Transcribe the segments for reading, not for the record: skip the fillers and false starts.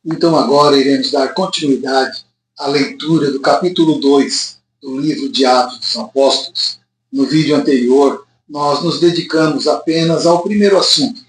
Então agora iremos dar continuidade à leitura do capítulo 2 do livro de Atos dos Apóstolos. No vídeo anterior, nós nos dedicamos apenas ao primeiro assunto,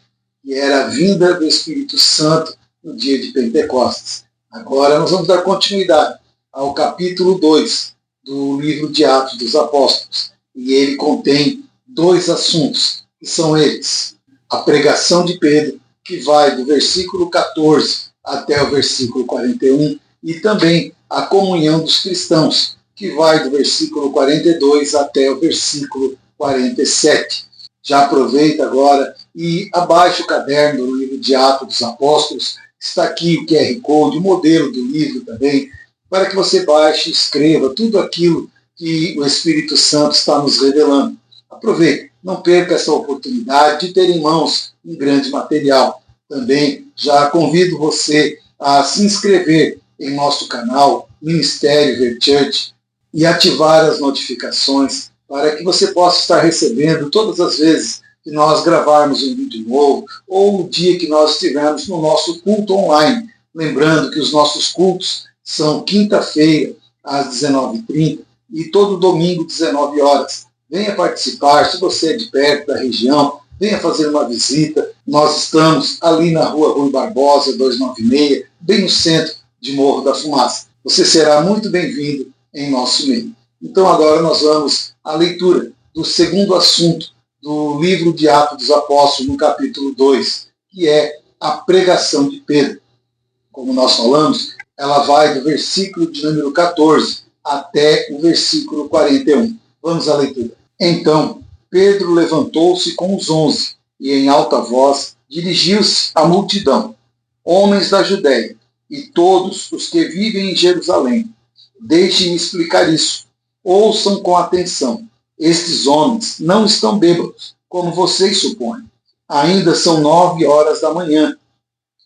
que era a vinda do Espírito Santo no dia de Pentecostes. Agora nós vamos dar continuidade ao capítulo 2 do livro de Atos dos Apóstolos. E ele contém dois assuntos, que são eles: a pregação de Pedro, que vai do versículo 14 até o versículo 41, e também a comunhão dos cristãos, que vai do versículo 42 até o versículo 47. Já aproveita agora e abaixa o caderno do livro de Atos dos Apóstolos. Está aqui o QR Code, o modelo do livro também, para que você baixe e escreva tudo aquilo que o Espírito Santo está nos revelando. Aproveite, não perca essa oportunidade de ter em mãos um grande material. Também já convido você a se inscrever em nosso canal Ministério Ver Church e ativar as notificações para que você possa estar recebendo todas as vezes que nós gravarmos um vídeo novo ou o dia que nós estivermos no nosso culto online. Lembrando que os nossos cultos são quinta-feira às 19h30 e todo domingo 19 horas. Venha participar, se você é de perto da região, venha fazer uma visita. Nós estamos ali na rua Rui Barbosa, 296, bem no centro de Morro da Fumaça. Você será muito bem-vindo em nosso meio. Então agora nós vamos à leitura do segundo assunto do livro de Atos dos Apóstolos, no capítulo 2, que é a pregação de Pedro. Como nós falamos, ela vai do versículo de número 14 até o versículo 41. Vamos à leitura. Então, Pedro levantou-se com os 11 e, em alta voz, dirigiu-se à multidão: homens da Judéia e todos os que vivem em Jerusalém, deixem-me explicar isso. Ouçam com atenção. Estes homens não estão bêbados, como vocês supõem. Ainda são 9 horas da manhã.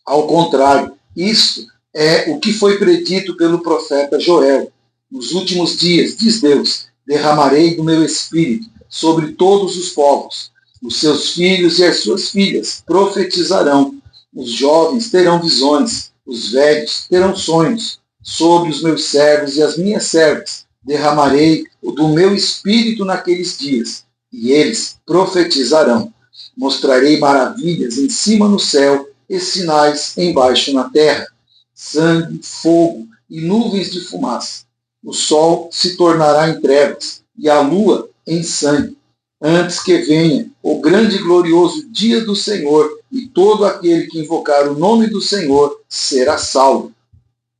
Ao contrário, isto é o que foi predito pelo profeta Joel. Nos últimos dias, diz Deus, derramarei do meu espírito sobre todos os povos. Os seus filhos e as suas filhas profetizarão. Os jovens terão visões. Os velhos terão sonhos. Sobre os meus servos e as minhas servas derramarei o do meu espírito naqueles dias, e eles profetizarão. Mostrarei maravilhas em cima no céu e sinais embaixo na terra: sangue, fogo e nuvens de fumaça. O sol se tornará em trevas e a lua em sangue, antes que venha o grande e glorioso dia do Senhor, e todo aquele que invocar o nome do Senhor será salvo.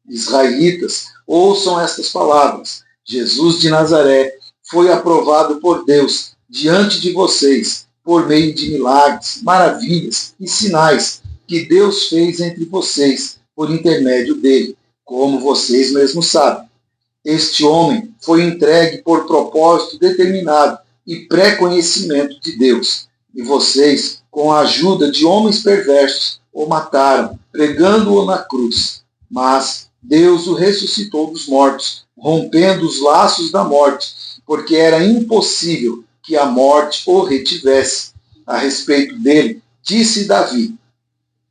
Israelitas, ouçam estas palavras: Jesus de Nazaré foi aprovado por Deus diante de vocês, por meio de milagres, maravilhas e sinais que Deus fez entre vocês por intermédio dele, como vocês mesmos sabem. Este homem foi entregue por propósito determinado e pré-conhecimento de Deus, e vocês, com a ajuda de homens perversos, o mataram, pregando-o na cruz. Mas Deus o ressuscitou dos mortos, rompendo os laços da morte, porque era impossível que a morte o retivesse. A respeito dele, disse Davi: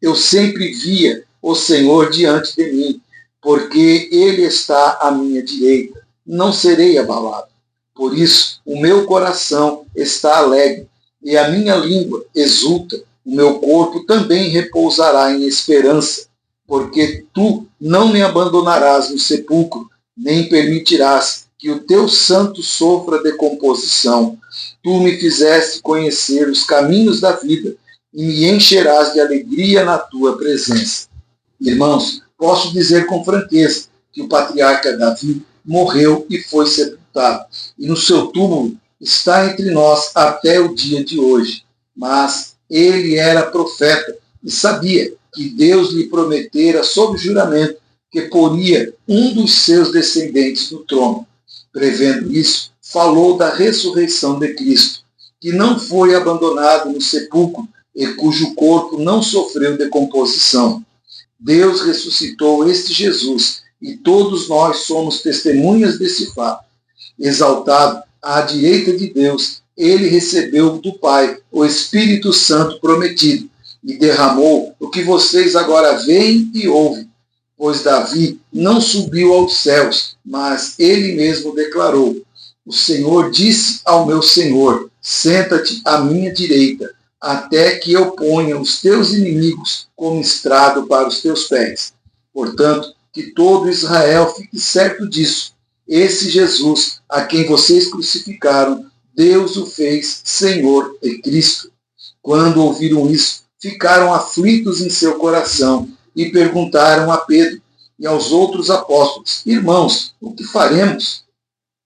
eu sempre via o Senhor diante de mim, porque ele está à minha direita, não serei abalado. Por isso, o meu coração está alegre, e a minha língua exulta, o meu corpo também repousará em esperança, porque tu não me abandonarás no sepulcro, nem permitirás que o teu santo sofra decomposição. Tu me fizeste conhecer os caminhos da vida, e me encherás de alegria na tua presença. Irmãos, posso dizer com franqueza que o patriarca Davi morreu e foi sepultado, e no seu túmulo está entre nós até o dia de hoje. Mas ele era profeta e sabia que Deus lhe prometera sob juramento que poria um dos seus descendentes no trono. Prevendo isso, falou da ressurreição de Cristo, que não foi abandonado no sepulcro e cujo corpo não sofreu decomposição. Deus ressuscitou este Jesus, e todos nós somos testemunhas desse fato. Exaltado à direita de Deus, ele recebeu do Pai o Espírito Santo prometido, e derramou o que vocês agora veem e ouvem. pois Davi não subiu aos céus, mas ele mesmo declarou: o Senhor disse ao meu Senhor: senta-te à minha direita, até que eu ponha os teus inimigos como estrado para os teus pés. Portanto, que todo Israel fique certo disso. Esse Jesus, a quem vocês crucificaram, Deus o fez Senhor e Cristo. Quando ouviram isso, ficaram aflitos em seu coração e perguntaram a Pedro e aos outros apóstolos: irmãos, o que faremos?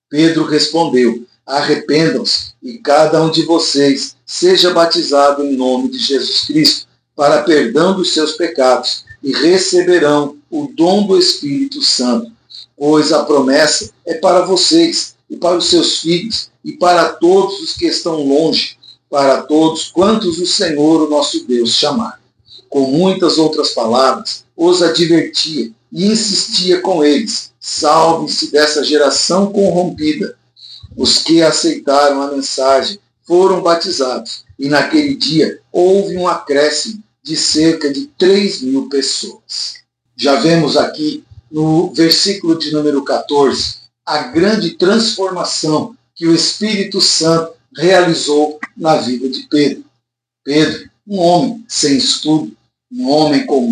Pedro respondeu: arrependam-se e cada um de vocês seja batizado em nome de Jesus Cristo para perdão dos seus pecados e receberão o dom do Espírito Santo, pois a promessa é para vocês e para os seus filhos e para todos os que estão longe, para todos quantos o Senhor, o nosso Deus, chamar. Com muitas outras palavras, os advertia e insistia com eles: salve-se dessa geração corrompida. Os que aceitaram a mensagem foram batizados, e naquele dia houve um acréscimo de cerca de 3.000 pessoas. Já vemos aqui no versículo de número 14 a grande transformação que o Espírito Santo realizou na vida de Pedro. Pedro, um homem sem estudo, um homem com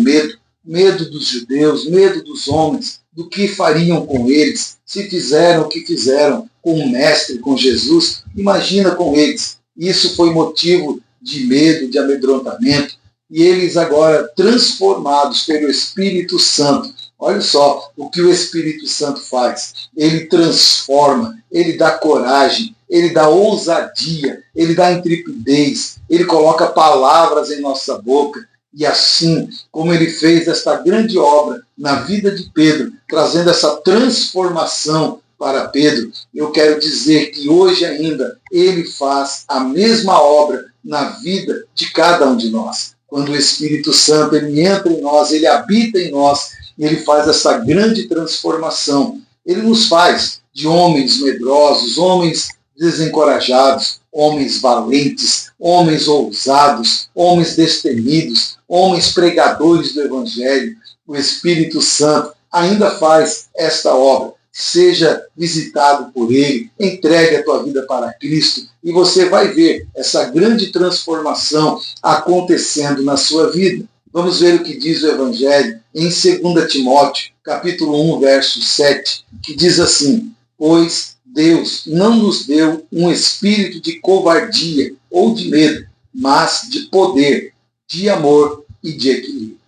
medo dos judeus, medo dos homens, do que fariam com eles, se fizeram o que fizeram com o Mestre, com Jesus, imagina com eles. Isso foi motivo de medo, de amedrontamento, e eles agora transformados pelo Espírito Santo. Olha só o que o Espírito Santo faz. Ele transforma, ele dá coragem, ele dá ousadia, ele dá intrepidez, ele coloca palavras em nossa boca. E assim como ele fez esta grande obra na vida de Pedro, trazendo essa transformação para Pedro, eu quero dizer que hoje ainda ele faz a mesma obra na vida de cada um de nós. Quando o Espírito Santo ele entra em nós, ele habita em nós, ele faz essa grande transformação. Ele nos faz de homens medrosos, homens desencorajados, homens valentes, homens ousados, homens destemidos, homens pregadores do Evangelho. O Espírito Santo ainda faz esta obra. Seja visitado por ele, entregue a tua vida para Cristo e você vai ver essa grande transformação acontecendo na sua vida. Vamos ver o que diz o Evangelho em 2 Timóteo, capítulo 1, verso 7, que diz assim: pois Deus não nos deu um espírito de covardia ou de medo, mas de poder, de amor e de equilíbrio.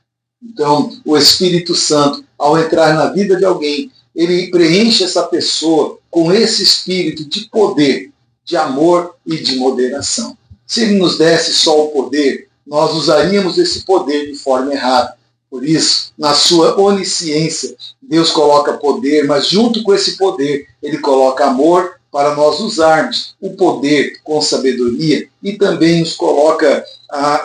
Então, o Espírito Santo, ao entrar na vida de alguém, ele preenche essa pessoa com esse espírito de poder, de amor e de moderação. Se ele nos desse só o poder, nós usaríamos esse poder de forma errada. Por isso, na sua onisciência, Deus coloca poder, mas junto com esse poder, ele coloca amor para nós usarmos o poder com sabedoria e também nos coloca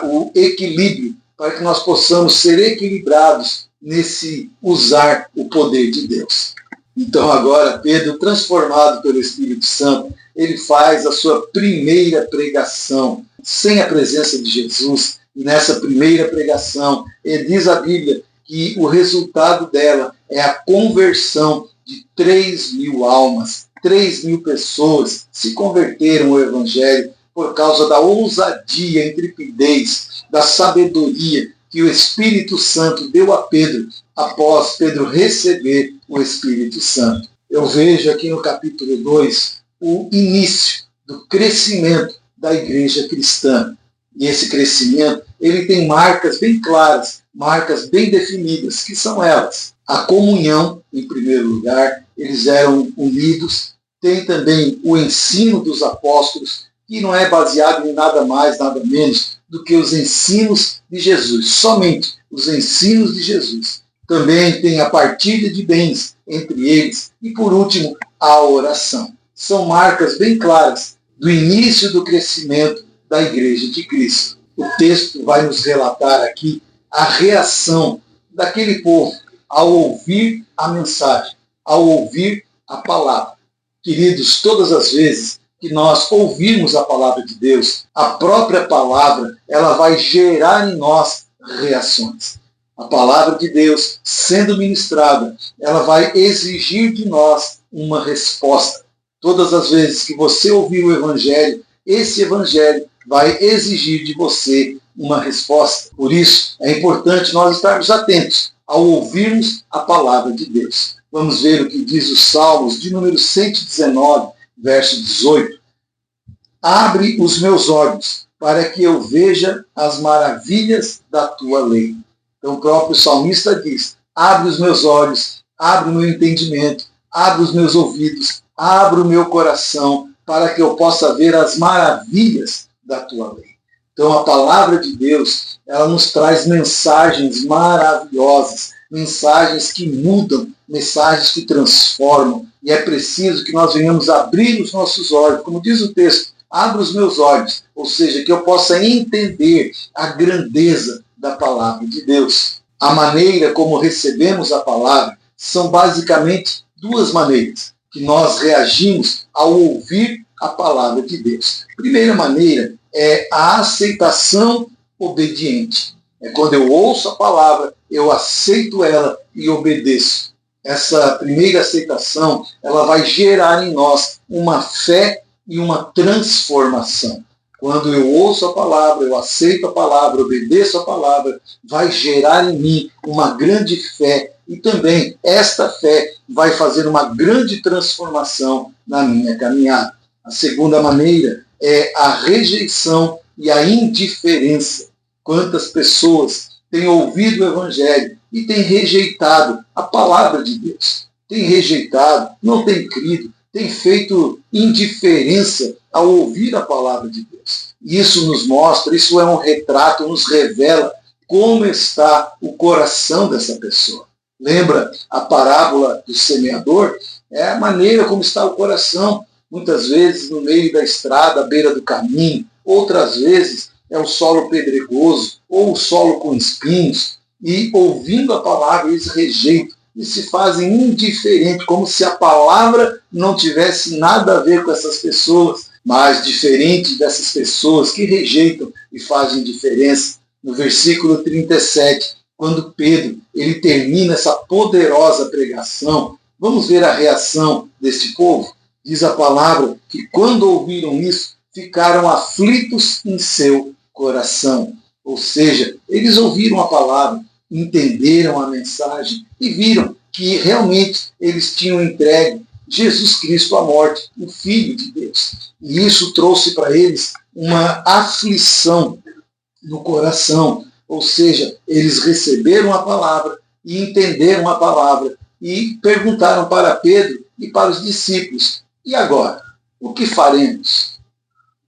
o equilíbrio para que nós possamos ser equilibrados nesse usar o poder de Deus. Então agora Pedro, transformado pelo Espírito Santo, ele faz a sua primeira pregação sem a presença de Jesus. E nessa primeira pregação, diz a Bíblia que o resultado dela é a conversão de 3.000 almas. 3.000 pessoas se converteram ao Evangelho por causa da ousadia, intrepidez, da sabedoria que o Espírito Santo deu a Pedro após Pedro receber o Espírito Santo. Eu vejo aqui no capítulo 2 o início do crescimento da igreja cristã. E esse crescimento, ele tem marcas bem claras, marcas bem definidas, que são elas. A comunhão, em primeiro lugar, eles eram unidos. Tem também o ensino dos apóstolos, que não é baseado em nada mais, nada menos do que os ensinos de Jesus, somente os ensinos de Jesus. Também tem a partilha de bens entre eles e, por último, a oração. São marcas bem claras do início do crescimento da Igreja de Cristo. O texto vai nos relatar aqui a reação daquele povo ao ouvir a mensagem, ao ouvir a palavra. Queridos, todas as vezes que nós ouvirmos a palavra de Deus, a própria palavra, ela vai gerar em nós reações. A palavra de Deus, sendo ministrada, ela vai exigir de nós uma resposta. Todas as vezes que você ouvir o Evangelho, esse Evangelho vai exigir de você uma resposta. Por isso, é importante nós estarmos atentos ao ouvirmos a palavra de Deus. Vamos ver o que diz os Salmos de número 119, verso 18. Abre os meus olhos para que eu veja as maravilhas da tua lei. Então o próprio salmista diz, abre os meus olhos, abre o meu entendimento, abre os meus ouvidos, abre o meu coração, para que eu possa ver as maravilhas da tua lei. Então a palavra de Deus, ela nos traz mensagens maravilhosas, mensagens que mudam, mensagens que transformam. E é preciso que nós venhamos abrir os nossos olhos, como diz o texto, abra os meus olhos, ou seja, que eu possa entender a grandeza da palavra de Deus. A maneira como recebemos a palavra são basicamente duas maneiras que nós reagimos ao ouvir a palavra de Deus. A primeira maneira é a aceitação obediente. É quando eu ouço a palavra, eu aceito ela e obedeço. Essa primeira aceitação, ela vai gerar em nós uma fé e uma transformação. Quando eu ouço a palavra, eu aceito a palavra, obedeço a palavra, vai gerar em mim uma grande fé e também esta fé vai fazer uma grande transformação na minha caminhada. A segunda maneira é a rejeição e a indiferença. Quantas pessoas têm ouvido o Evangelho e têm rejeitado a palavra de Deus? Têm rejeitado, não têm crido, têm feito indiferença ao ouvir a palavra de Deus. Isso nos mostra, isso é um retrato, nos revela como está o coração dessa pessoa. Lembra a parábola do semeador? É a maneira como está o coração. Muitas vezes no meio da estrada, à beira do caminho, outras vezes é o solo pedregoso ou o solo com espinhos. E ouvindo a palavra, eles rejeitam e se fazem indiferentes, como se a palavra não tivesse nada a ver com essas pessoas. Mas diferente dessas pessoas que rejeitam e fazem diferença, no versículo 37, quando Pedro ele termina essa poderosa pregação, vamos ver a reação deste povo. Diz a palavra que quando ouviram isso, ficaram aflitos em seu coração. Ou seja, eles ouviram a palavra, entenderam a mensagem e viram que realmente eles tinham entregue Jesus Cristo à morte, o Filho de Deus. E isso trouxe para eles uma aflição no coração. Ou seja, eles receberam a palavra e entenderam a palavra e perguntaram para Pedro e para os discípulos, e agora, o que faremos?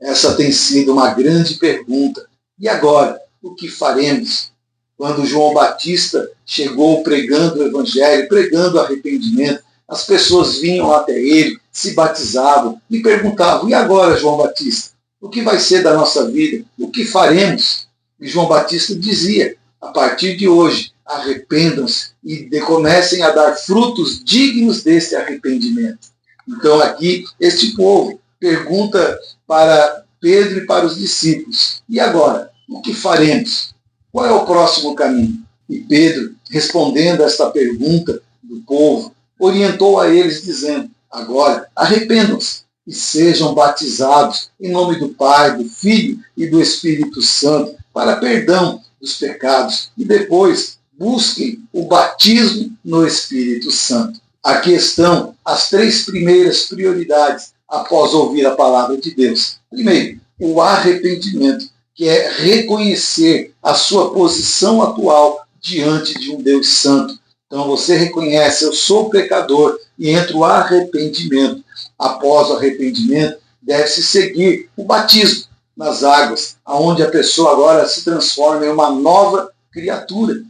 Essa tem sido uma grande pergunta. E agora, o que faremos? Quando João Batista chegou pregando o Evangelho, pregando o arrependimento, as pessoas vinham até ele, se batizavam e perguntavam, e agora, João Batista? O que vai ser da nossa vida? O que faremos? E João Batista dizia, a partir de hoje, arrependam-se e comecem a dar frutos dignos desse arrependimento. Então aqui, este povo pergunta para Pedro e para os discípulos, e agora, o que faremos? Qual é o próximo caminho? E Pedro, respondendo a esta pergunta do povo, orientou a eles dizendo, agora arrependam-se e sejam batizados em nome do Pai, do Filho e do Espírito Santo para perdão dos pecados e depois busquem o batismo no Espírito Santo. Aqui estão as três primeiras prioridades após ouvir a palavra de Deus. Primeiro, o arrependimento, que é reconhecer a sua posição atual diante de um Deus santo. Então você reconhece, eu sou pecador, e entra o arrependimento. Após o arrependimento, deve-se seguir o batismo nas águas, onde a pessoa agora se transforma em uma nova criatura.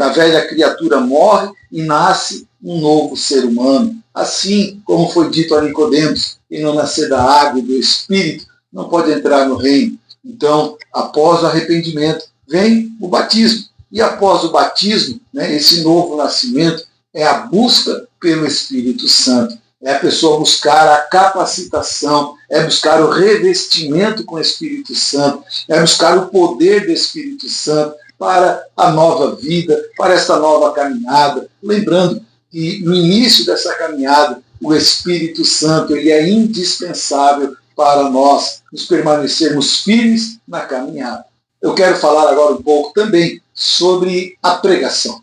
A velha criatura morre e nasce um novo ser humano. Assim como foi dito a Nicodemos, quem não nascer da água e do Espírito não pode entrar no reino. Então, após o arrependimento, vem o batismo. E após o batismo, esse novo nascimento é a busca pelo Espírito Santo. É a pessoa buscar a capacitação, é buscar o revestimento com o Espírito Santo, é buscar o poder do Espírito Santo para a nova vida, para essa nova caminhada. Lembrando que no início dessa caminhada, o Espírito Santo ele é indispensável para nós nos permanecermos firmes na caminhada. Eu quero falar agora um pouco também sobre a pregação.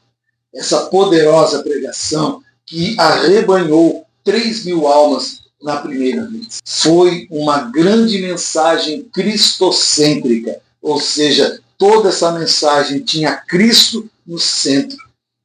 Essa poderosa pregação que arrebanhou 3.000 almas na primeira vez. Foi uma grande mensagem cristocêntrica, ou seja, toda essa mensagem tinha Cristo no centro.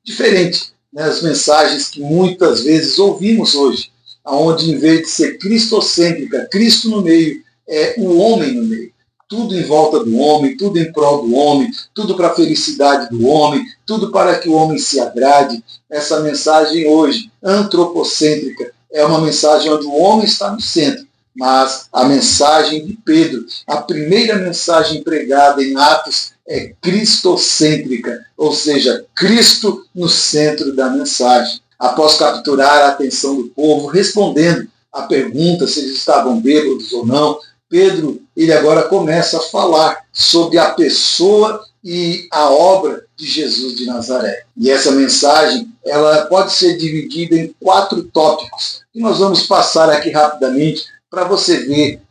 Diferente das mensagens que muitas vezes ouvimos hoje, onde em vez de ser cristocêntrica, Cristo no meio, é o homem no meio. Tudo em volta do homem, tudo em prol do homem, tudo para a felicidade do homem, tudo para que o homem se agrade. Essa mensagem hoje, antropocêntrica, é uma mensagem onde o homem está no centro. Mas a mensagem de Pedro, a primeira mensagem pregada em Atos, é cristocêntrica, ou seja, Cristo no centro da mensagem. Após capturar a atenção do povo, respondendo à pergunta se eles estavam bêbados ou não, Pedro, ele agora começa a falar sobre a pessoa e a obra de Jesus de Nazaré. E essa mensagem, ela pode ser dividida em 4 tópicos, que nós vamos passar aqui rapidamente para você ver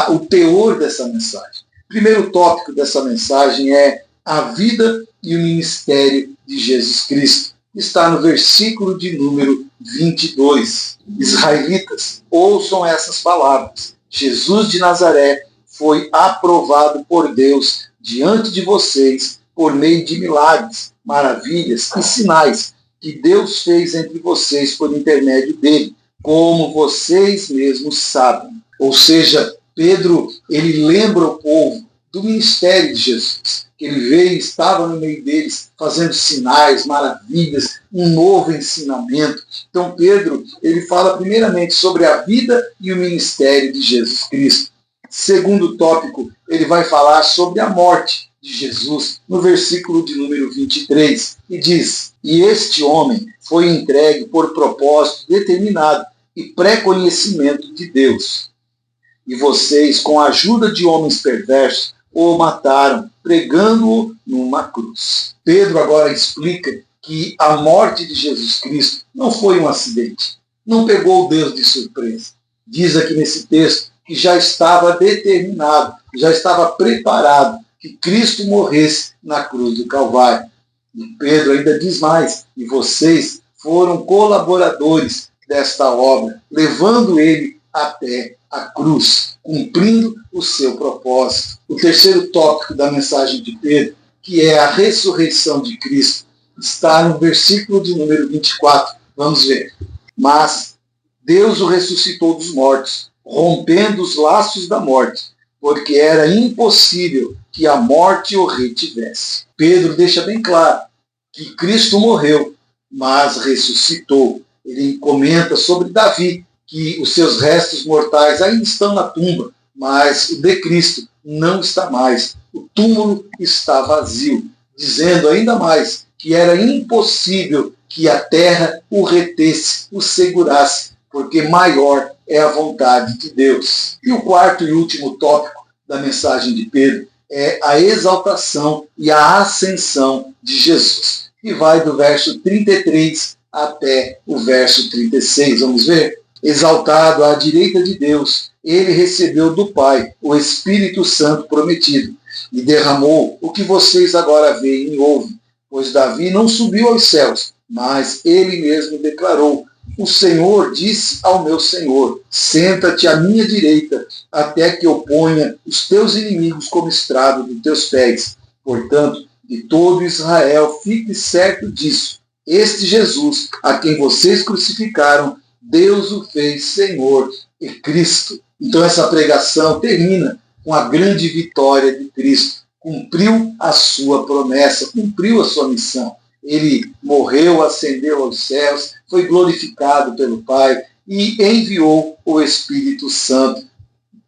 o teor dessa mensagem. O primeiro tópico dessa mensagem é a vida e o ministério de Jesus Cristo. Está no versículo de número 22. Israelitas, ouçam essas palavras. Jesus de Nazaré foi aprovado por Deus diante de vocês por meio de milagres, maravilhas e sinais que Deus fez entre vocês por intermédio dele, como vocês mesmos sabem. Ou seja, Pedro, ele lembra o povo do ministério de Jesus, que ele veio e estava no meio deles, fazendo sinais, maravilhas, um novo ensinamento. Então Pedro, ele fala primeiramente sobre a vida e o ministério de Jesus Cristo. Segundo tópico, ele vai falar sobre a morte de Jesus, no versículo de número 23, e diz: e este homem foi entregue por propósito determinado e pré-conhecimento de Deus. E vocês, com a ajuda de homens perversos, o mataram, pregando-o numa cruz. Pedro agora explica que a morte de Jesus Cristo não foi um acidente, não pegou Deus de surpresa. Diz aqui nesse texto que já estava determinado, já estava preparado que Cristo morresse na cruz do Calvário. E Pedro ainda diz mais: e vocês foram colaboradores desta obra, levando ele até a cruz, cumprindo o seu propósito. O terceiro tópico da mensagem de Pedro, que é a ressurreição de Cristo, está no versículo de número 24. Vamos ver. Mas Deus o ressuscitou dos mortos, rompendo os laços da morte, porque era impossível que a morte o retivesse. Pedro deixa bem claro que Cristo morreu, mas ressuscitou. Ele comenta sobre Davi, que os seus restos mortais ainda estão na tumba, mas o de Cristo não está mais. O túmulo está vazio, dizendo ainda mais que era impossível que a terra o retesse, o segurasse, porque maior é a vontade de Deus. E o quarto e último tópico da mensagem de Pedro é a exaltação e a ascensão de Jesus, que vai do verso 33 até o verso 36. Vamos ver? Exaltado à direita de Deus, ele recebeu do Pai o Espírito Santo prometido e derramou o que vocês agora veem e ouvem. Pois Davi não subiu aos céus, mas ele mesmo declarou: o Senhor disse ao meu Senhor: senta-te à minha direita, até que eu ponha os teus inimigos como estrado dos teus pés. Portanto, de todo Israel, fique certo disso. Este Jesus, a quem vocês crucificaram, Deus o fez Senhor e Cristo. Então essa pregação termina com a grande vitória de Cristo. Cumpriu a sua promessa, cumpriu a sua missão. Ele morreu, ascendeu aos céus, foi glorificado pelo Pai e enviou o Espírito Santo,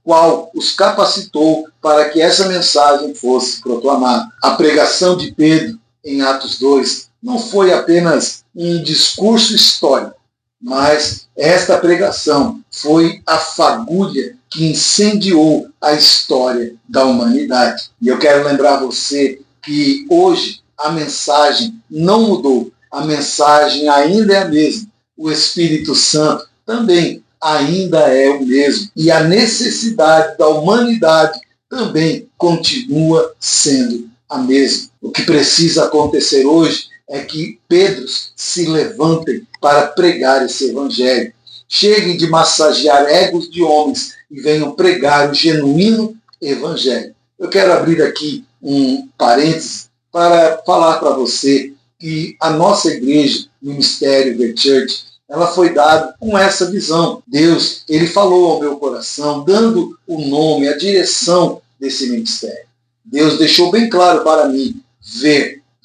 qual os capacitou para que essa mensagem fosse proclamada. A pregação de Pedro em Atos 2 não foi apenas um discurso histórico, mas esta pregação foi a fagulha que incendiou a história da humanidade. E eu quero lembrar você que hoje a mensagem não mudou. A mensagem ainda é a mesma. O Espírito Santo também ainda é o mesmo. E a necessidade da humanidade também continua sendo a mesma. O que precisa acontecer hoje é que Pedros se levantem para pregar esse evangelho. Cheguem de massagear egos de homens e venham pregar o genuíno evangelho. Eu quero abrir aqui um parênteses para falar para você que a nossa igreja, Ministério The Church, ela foi dada com essa visão. Deus, ele falou ao meu coração, dando o nome, a direção desse ministério. Deus deixou bem claro para mim,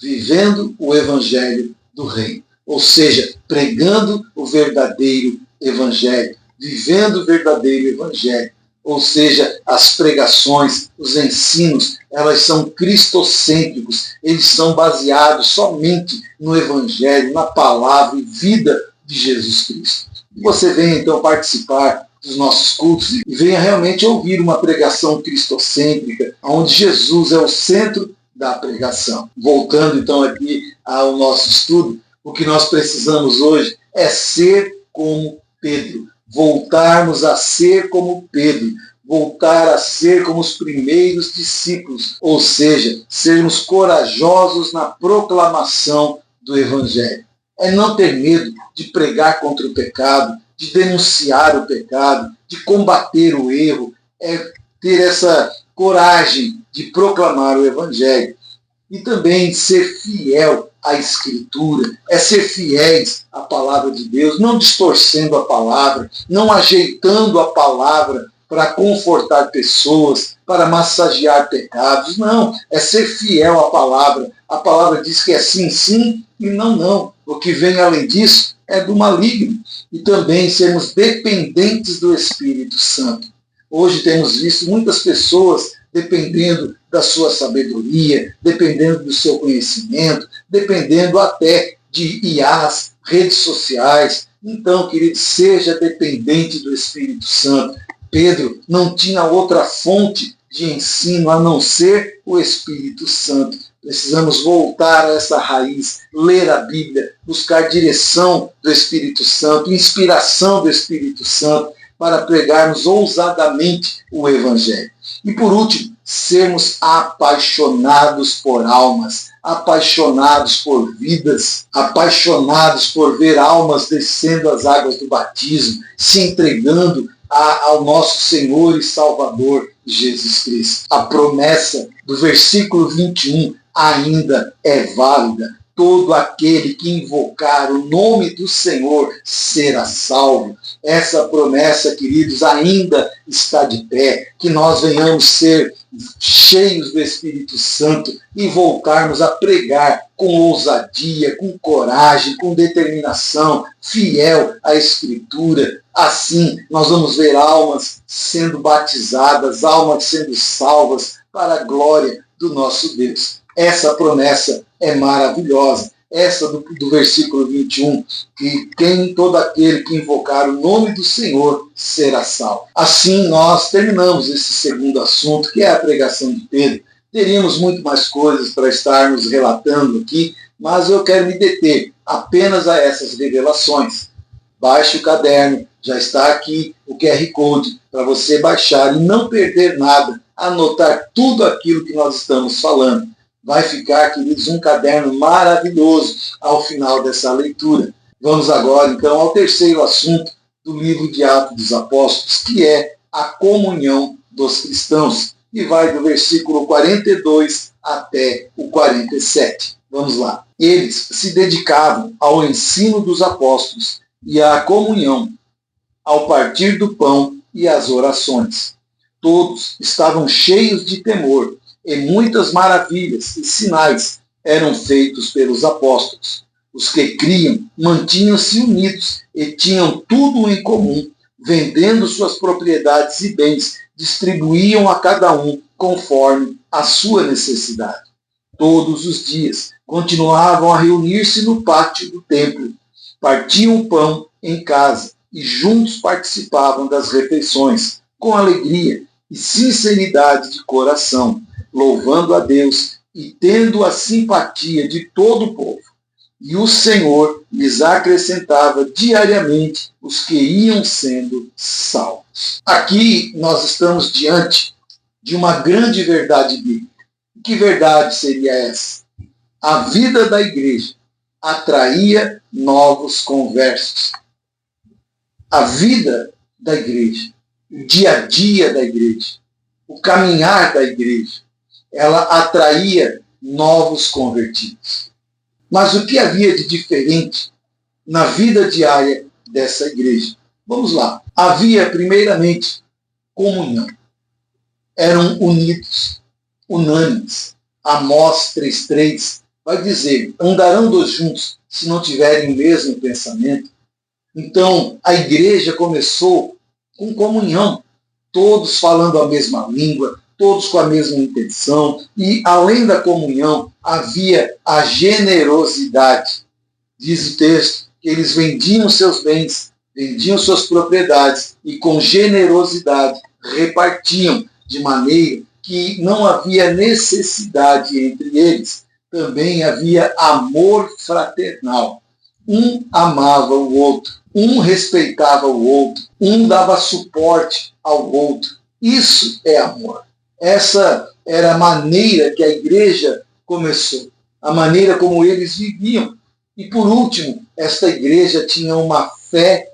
vivendo o evangelho do reino. Ou seja, pregando o verdadeiro evangelho, vivendo o verdadeiro evangelho. Ou seja, as pregações, os ensinos, elas são cristocêntricos, eles são baseados somente no evangelho, na palavra e vida de Jesus Cristo. E você venha então participar dos nossos cultos e venha realmente ouvir uma pregação cristocêntrica, onde Jesus é o centro da pregação. Voltando então aqui ao nosso estudo, o que nós precisamos hoje é ser como Pedro. Voltarmos a ser como Pedro, voltar a ser como os primeiros discípulos, ou seja, sermos corajosos na proclamação do Evangelho. É não ter medo de pregar contra o pecado, de denunciar o pecado, de combater o erro, é ter essa coragem de proclamar o Evangelho. E também ser fiel à Escritura, é ser fiéis à palavra de Deus, não distorcendo a palavra, não ajeitando a palavra para confortar pessoas, para massagear pecados. Não, é ser fiel à palavra. A palavra diz que é sim, sim e não, não. O que vem além disso é do maligno. E também sermos dependentes do Espírito Santo. Hoje temos visto muitas pessoas dependendo da sua sabedoria, dependendo do seu conhecimento, dependendo até de IAs, redes sociais. Então, querido, seja dependente do Espírito Santo. Pedro não tinha outra fonte de ensino a não ser o Espírito Santo. Precisamos voltar a essa raiz, ler a Bíblia, buscar direção do Espírito Santo, inspiração do Espírito Santo, para pregarmos ousadamente o Evangelho. E por último, sermos apaixonados por almas, apaixonados por vidas, apaixonados por ver almas descendo as águas do batismo, se entregando ao nosso Senhor e Salvador Jesus Cristo. A promessa do versículo 21 ainda é válida. Todo aquele que invocar o nome do Senhor será salvo. Essa promessa, queridos, ainda está de pé. Que nós venhamos ser cheios do Espírito Santo e voltarmos a pregar com ousadia, com coragem, com determinação, fiel à Escritura. Assim, nós vamos ver almas sendo batizadas, almas sendo salvas para a glória do nosso Deus. Essa promessa é maravilhosa. Essa do versículo 21, que todo aquele que invocar o nome do Senhor será salvo. Assim nós terminamos esse segundo assunto, que é a pregação de Pedro. Teríamos muito mais coisas para estarmos relatando aqui, mas eu quero me deter apenas a essas revelações. Baixe o caderno, já está aqui o QR Code para você baixar e não perder nada, anotar tudo aquilo que nós estamos falando. Vai ficar, queridos, um caderno maravilhoso ao final dessa leitura. Vamos agora, então, ao terceiro assunto do livro de Atos dos Apóstolos, que é a comunhão dos cristãos, e vai do versículo 42 até o 47. Vamos lá. Eles se dedicavam ao ensino dos apóstolos e à comunhão, ao partir do pão e às orações. Todos estavam cheios de temor, e muitas maravilhas e sinais eram feitos pelos apóstolos. Os que criam mantinham-se unidos e tinham tudo em comum, vendendo suas propriedades e bens, distribuíam a cada um conforme a sua necessidade. Todos os dias continuavam a reunir-se no pátio do templo, partiam o pão em casa e juntos participavam das refeições, com alegria e sinceridade de coração, louvando a Deus e tendo a simpatia de todo o povo. E o Senhor lhes acrescentava diariamente os que iam sendo salvos. Aqui nós estamos diante de uma grande verdade bíblica. Que verdade seria essa? A vida da igreja atraía novos conversos. A vida da igreja, o dia a dia da igreja, o caminhar da igreja, ela atraía novos convertidos. Mas o que havia de diferente na vida diária dessa igreja? Vamos lá. Havia, primeiramente, comunhão. Eram unidos, unânimes. Amós 3,3 vai dizer: andarão dois juntos se não tiverem o mesmo pensamento. Então, a igreja começou com comunhão, todos falando a mesma língua, todos com a mesma intenção, e além da comunhão, havia a generosidade. Diz o texto que eles vendiam seus bens, vendiam suas propriedades e com generosidade repartiam, de maneira que não havia necessidade entre eles. Também havia amor fraternal. Um amava o outro, um respeitava o outro, um dava suporte ao outro. Isso é amor. Essa era a maneira que a igreja começou, a maneira como eles viviam. E por último, esta igreja tinha uma fé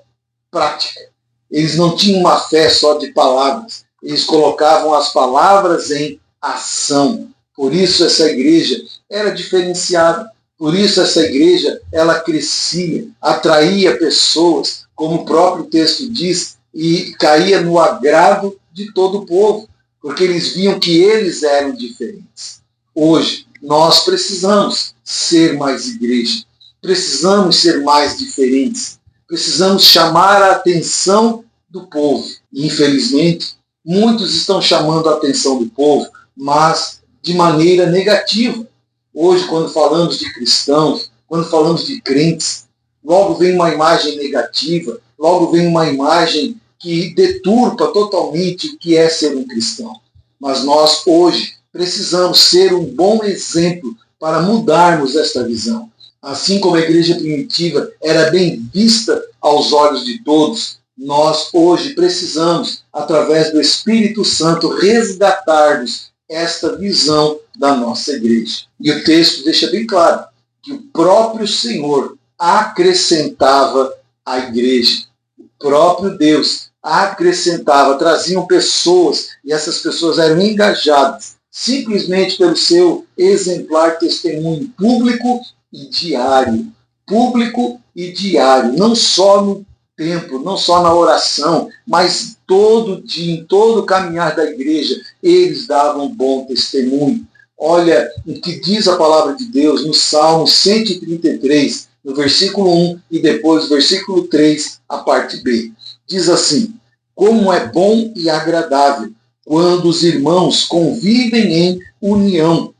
prática. Eles não tinham uma fé só de palavras, eles colocavam as palavras em ação. Por isso essa igreja era diferenciada. Por isso essa igreja, ela crescia, atraía pessoas, como o próprio texto diz, e caía no agrado de todo o povo, porque eles viam que eles eram diferentes. Hoje, nós precisamos ser mais igreja, precisamos ser mais diferentes, precisamos chamar a atenção do povo. E, infelizmente, muitos estão chamando a atenção do povo, mas de maneira negativa. Hoje, quando falamos de cristãos, quando falamos de crentes, logo vem uma imagem negativa, logo vem uma imagem que deturpa totalmente o que é ser um cristão. Mas nós, hoje, precisamos ser um bom exemplo para mudarmos esta visão. Assim como a igreja primitiva era bem vista aos olhos de todos, nós, hoje, precisamos, através do Espírito Santo, resgatarmos esta visão da nossa igreja. E o texto deixa bem claro que o próprio Senhor acrescentava à igreja. O próprio Deus acrescentava, traziam pessoas, e essas pessoas eram engajadas simplesmente pelo seu exemplar testemunho público e diário. Público e diário, não só no templo, não só na oração, mas todo dia, em todo o caminhar da igreja, eles davam bom testemunho. Olha o que diz a palavra de Deus no Salmo 133, no versículo 1 e depois versículo 3, a parte B. Diz assim: como é bom e agradável quando os irmãos convivem em união.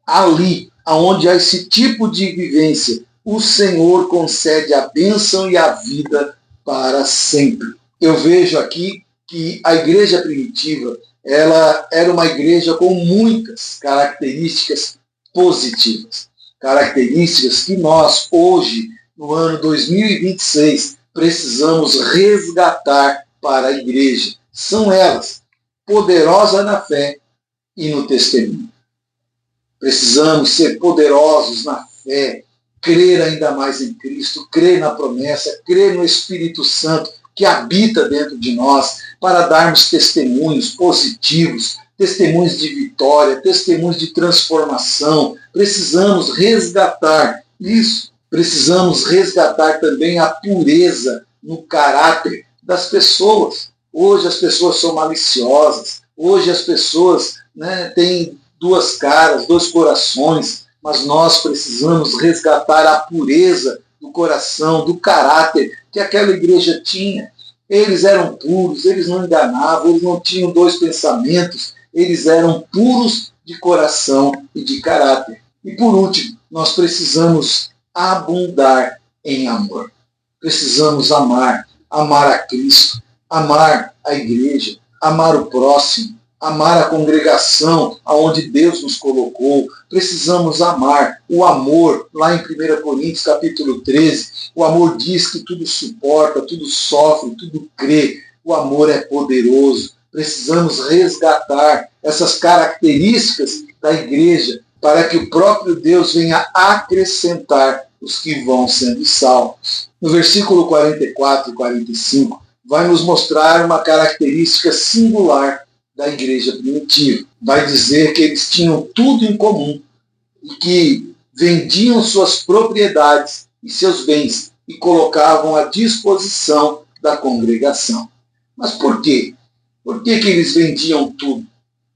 Ali, aonde há esse tipo de vivência, o Senhor concede a bênção e a vida para sempre. Eu vejo aqui que a igreja primitiva, ela era uma igreja com muitas características positivas. Características que nós, hoje, no ano 2026, precisamos resgatar para a igreja. São elas: poderosa na fé e no testemunho. Precisamos ser poderosos na fé, crer ainda mais em Cristo, crer na promessa, crer no Espírito Santo que habita dentro de nós, para darmos testemunhos positivos, testemunhos de vitória, testemunhos de transformação. Precisamos resgatar isso. Precisamos resgatar também a pureza no caráter das pessoas. Hoje as pessoas são maliciosas, hoje as pessoas têm duas caras, dois corações, mas nós precisamos resgatar a pureza do coração, do caráter que aquela igreja tinha. Eles eram puros, eles não enganavam, eles não tinham dois pensamentos, eles eram puros de coração e de caráter. E por último, nós precisamos abundar em amor. Precisamos amar a Cristo, amar a igreja, amar o próximo, amar a congregação aonde Deus nos colocou, precisamos amar. O amor, lá em 1 Coríntios capítulo 13, o amor diz que tudo suporta, tudo sofre, tudo crê. O amor é poderoso. Precisamos resgatar essas características da igreja para que o próprio Deus venha acrescentar os que vão sendo salvos. No versículo 44 e 45, vai nos mostrar uma característica singular da igreja primitiva. Vai dizer que eles tinham tudo em comum e que vendiam suas propriedades e seus bens e colocavam à disposição da congregação. Mas por quê? Por que eles vendiam tudo?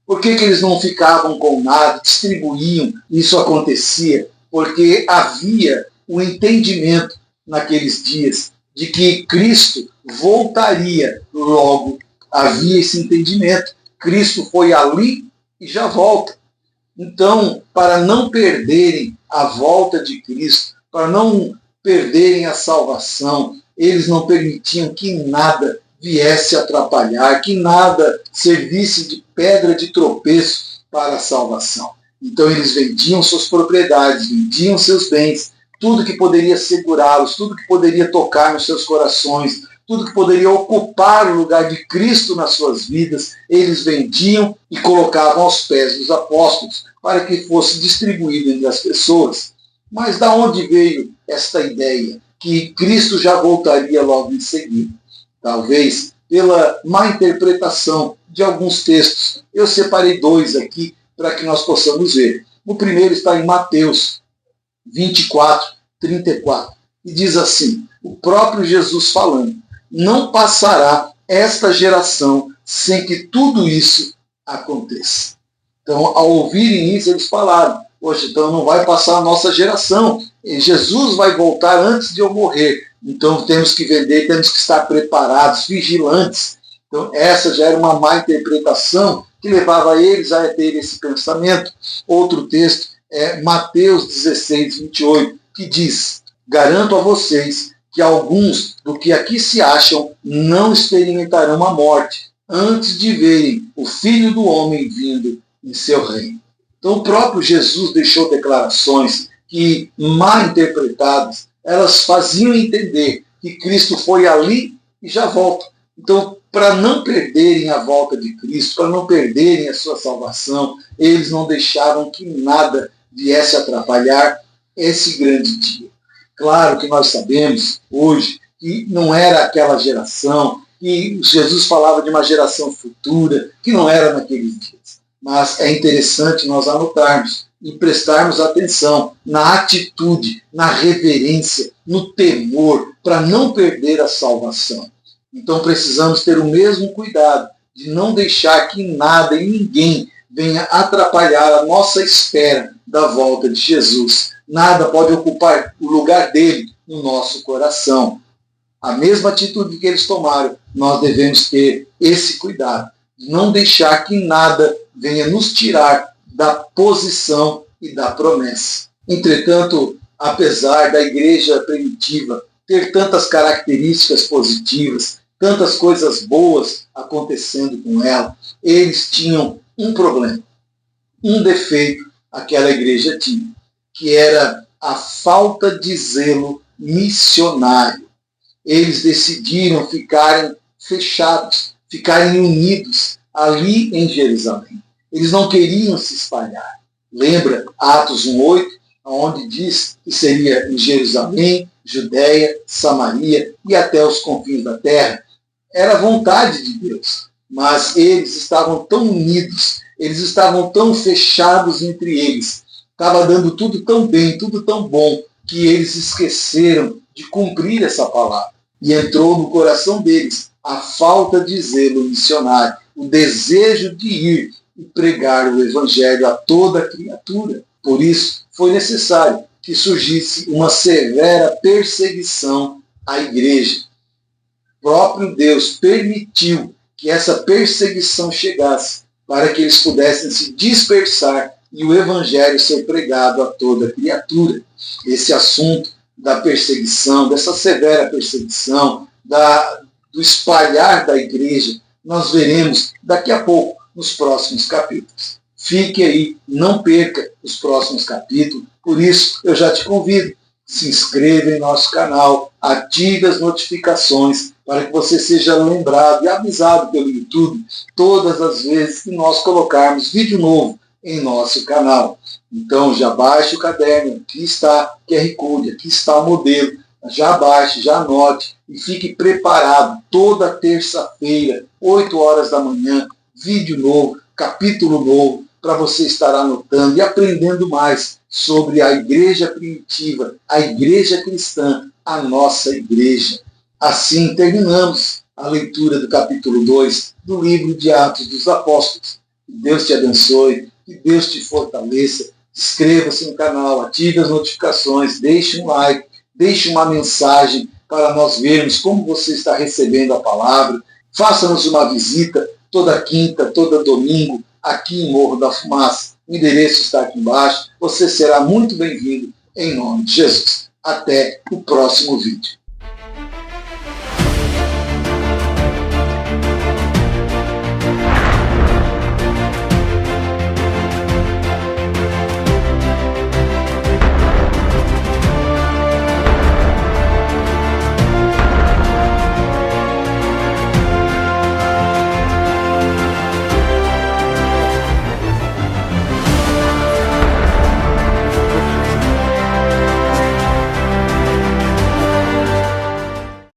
Por que eles não ficavam com nada, distribuíam? Isso acontecia porque havia o entendimento naqueles dias de que Cristo voltaria logo. Havia esse entendimento. Cristo foi ali e já volta. Então, para não perderem a volta de Cristo, para não perderem a salvação, eles não permitiam que nada viesse atrapalhar, que nada servisse de pedra de tropeço para a salvação. Então eles vendiam suas propriedades, vendiam seus bens, tudo que poderia segurá-los, tudo que poderia tocar nos seus corações, tudo que poderia ocupar o lugar de Cristo nas suas vidas, eles vendiam e colocavam aos pés dos apóstolos para que fosse distribuído entre as pessoas. Mas da onde veio esta ideia que Cristo já voltaria logo em seguida? Talvez pela má interpretação de alguns textos. Eu separei dois aqui para que nós possamos ver. O primeiro está em Mateus 24, 34. E diz assim, o próprio Jesus falando, não passará esta geração sem que tudo isso aconteça. Então, ao ouvirem isso, eles falaram, poxa, então não vai passar a nossa geração. Jesus vai voltar antes de eu morrer. Então temos que vender, temos que estar preparados, vigilantes. Então essa já era uma má interpretação que levava eles a ter esse pensamento. Outro texto é Mateus 16, 28, que diz, garanto a vocês que alguns do que aqui se acham não experimentarão a morte antes de verem o Filho do Homem vindo em seu reino. Então o próprio Jesus deixou declarações que, mal interpretadas, elas faziam entender que Cristo foi ali e já volta. Então, para não perderem a volta de Cristo, para não perderem a sua salvação, eles não deixavam que nada viesse atrapalhar esse grande dia. Claro que nós sabemos hoje que não era aquela geração, que Jesus falava de uma geração futura, que não era naqueles dias. Mas é interessante nós anotarmos e prestarmos atenção na atitude, na reverência, no temor, para não perder a salvação. Então precisamos ter o mesmo cuidado de não deixar que nada e ninguém venha atrapalhar a nossa espera da volta de Jesus. Nada pode ocupar o lugar dele no nosso coração. A mesma atitude que eles tomaram, nós devemos ter esse cuidado, de não deixar que nada venha nos tirar da posição e da promessa. Entretanto, apesar da igreja primitiva ter tantas características positivas, tantas coisas boas acontecendo com ela, eles tinham um problema, um defeito aquela igreja tinha, que era a falta de zelo missionário. Eles decidiram ficarem fechados, ficarem unidos ali em Jerusalém. Eles não queriam se espalhar. Lembra Atos 1:8, onde diz que seria em Jerusalém, Judéia, Samaria e até os confins da terra. Era a vontade de Deus, mas eles estavam tão unidos, eles estavam tão fechados entre eles, estava dando tudo tão bem, tudo tão bom, que eles esqueceram de cumprir essa palavra. E entrou no coração deles a falta de zelo missionário, o desejo de ir e pregar o evangelho a toda criatura. Por isso, foi necessário que surgisse uma severa perseguição à igreja. O próprio Deus permitiu que essa perseguição chegasse para que eles pudessem se dispersar e o evangelho ser pregado a toda criatura. Esse assunto da perseguição, dessa severa perseguição, do espalhar da igreja, nós veremos daqui a pouco nos próximos capítulos. Fique aí, não perca os próximos capítulos. Por isso, eu já te convido, se inscreva em nosso canal, ative as notificações para que você seja lembrado e avisado pelo YouTube todas as vezes que nós colocarmos vídeo novo em nosso canal. Então já baixe o caderno, aqui está o QR Code, aqui está o modelo, já baixe, já anote e fique preparado toda terça-feira, 8 horas da manhã, vídeo novo, capítulo novo, para você estar anotando e aprendendo mais sobre a igreja primitiva, a igreja cristã, a nossa igreja. Assim terminamos a leitura do capítulo 2 do livro de Atos dos Apóstolos. Que Deus te abençoe, que Deus te fortaleça. Inscreva-se no canal, ative as notificações, deixe um like, deixe uma mensagem para nós vermos como você está recebendo a palavra. Faça-nos uma visita toda quinta, todo domingo, aqui em Morro da Fumaça. O endereço está aqui embaixo. Você será muito bem-vindo em nome de Jesus. Até o próximo vídeo.